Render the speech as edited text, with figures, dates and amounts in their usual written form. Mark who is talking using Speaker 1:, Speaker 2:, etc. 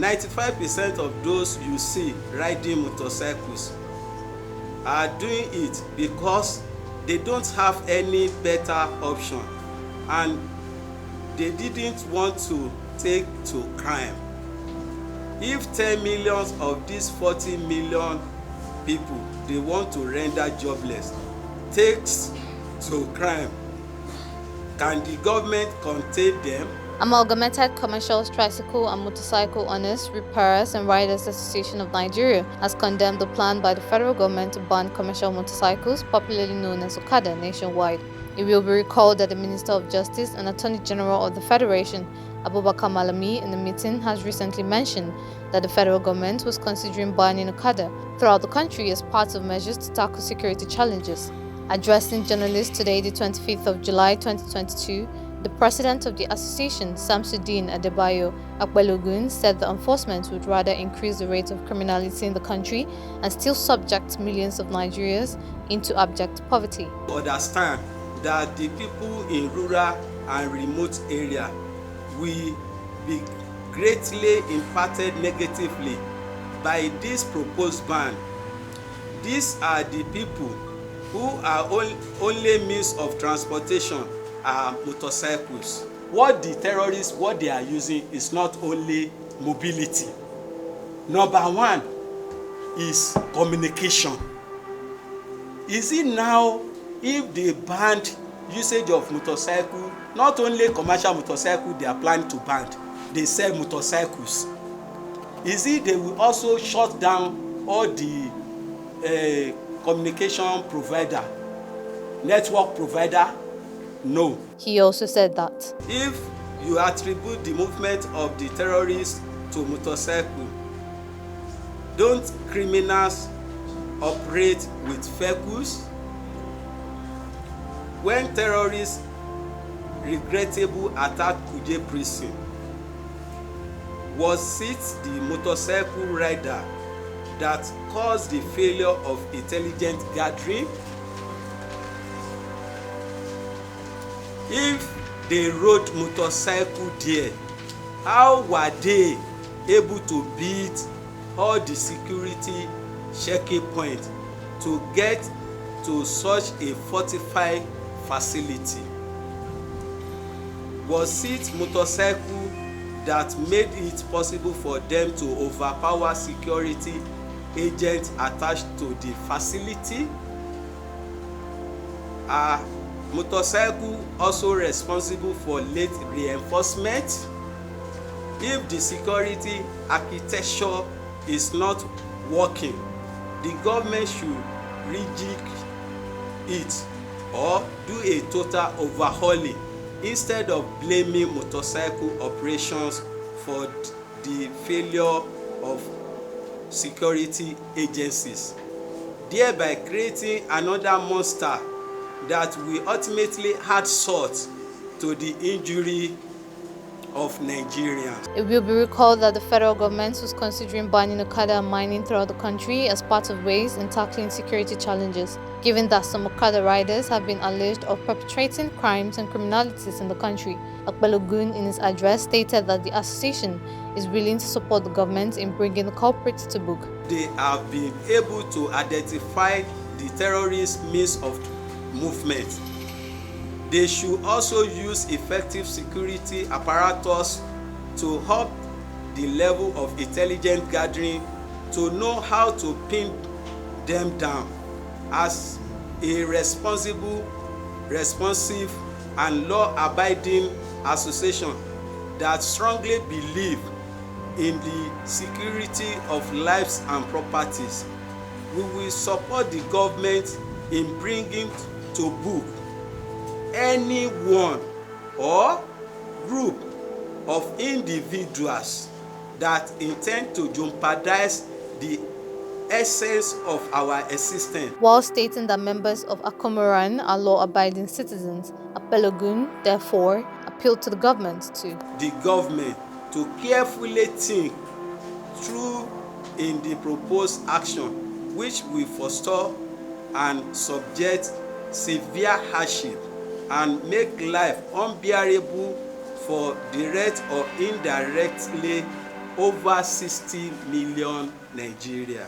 Speaker 1: 95% of those you see riding motorcycles are doing it because they don't have any better option and they didn't want to take to crime. If 10 million of these 40 million people they want to render jobless takes to crime, can the government contain them?
Speaker 2: Amalgamated Commercial Tricycle and Motorcycle Owners, Repairers and Riders Association of Nigeria has condemned the plan by the federal government to ban commercial motorcycles, popularly known as Okada, nationwide. It will be recalled that the Minister of Justice and Attorney General of the Federation, Abubakar Malami, in a meeting has recently mentioned that the federal government was considering banning Okada throughout the country as part of measures to tackle security challenges. Addressing journalists today, the 25th of July 2022, the president of the association, Samsudeen Adebayo Akbelogun, said the enforcement would rather increase the rate of criminality in the country and still subject millions of Nigerians into abject poverty.
Speaker 1: Understand that the people in rural and remote areas will be greatly impacted negatively by this proposed ban. These are the people who are only means of transportation are motorcycles. What the terrorists, what they are using is not only mobility. Number one is communication. Is it now, if they banned usage of motorcycle, not only commercial motorcycle they are planning to ban, they sell motorcycles. Is it they will also shut down all the communication provider, network provider? No.
Speaker 2: He also said that
Speaker 1: if you attribute the movement of the terrorists to motorcycle, don't criminals operate with vehicles? When terrorists regrettable attack Kuje prison, was it the motorcycle rider that caused the failure of intelligent gathering? If they rode motorcycle there, how were they able to beat all the security checking points to get to such a fortified facility? Was it motorcycle that made it possible for them to overpower security agents attached to the facility? Motorcycle also responsible for late reinforcement? If the security architecture is not working, the government should rejig it or do a total overhauling instead of blaming motorcycle operations for the failure of security agencies, thereby creating another monster that will ultimately add salt to the injury of Nigerians.
Speaker 2: It will be recalled that the federal government was considering banning Okada and mining throughout the country as part of ways in tackling security challenges, given that some Okada riders have been alleged of perpetrating crimes and criminalities in the country. Akbelogun, in his address, stated that the association is willing to support the government in bringing the culprits to book.
Speaker 1: They have been able to identify the terrorist means of movement. They should also use effective security apparatus to up the level of intelligent gathering to know how to pin them down as a responsible, responsive, and law-abiding association that strongly believe in the security of lives and properties. We will support the government in bringing to book anyone or group of individuals that intend to jeopardize the essence of our existence.
Speaker 2: While stating that members of ACOMORAN are law-abiding citizens, Akbelogun therefore appealed to the government to
Speaker 1: carefully think through in the proposed action, which will forestall and subject severe hardship and make life unbearable for direct or indirectly over 60 million Nigeria.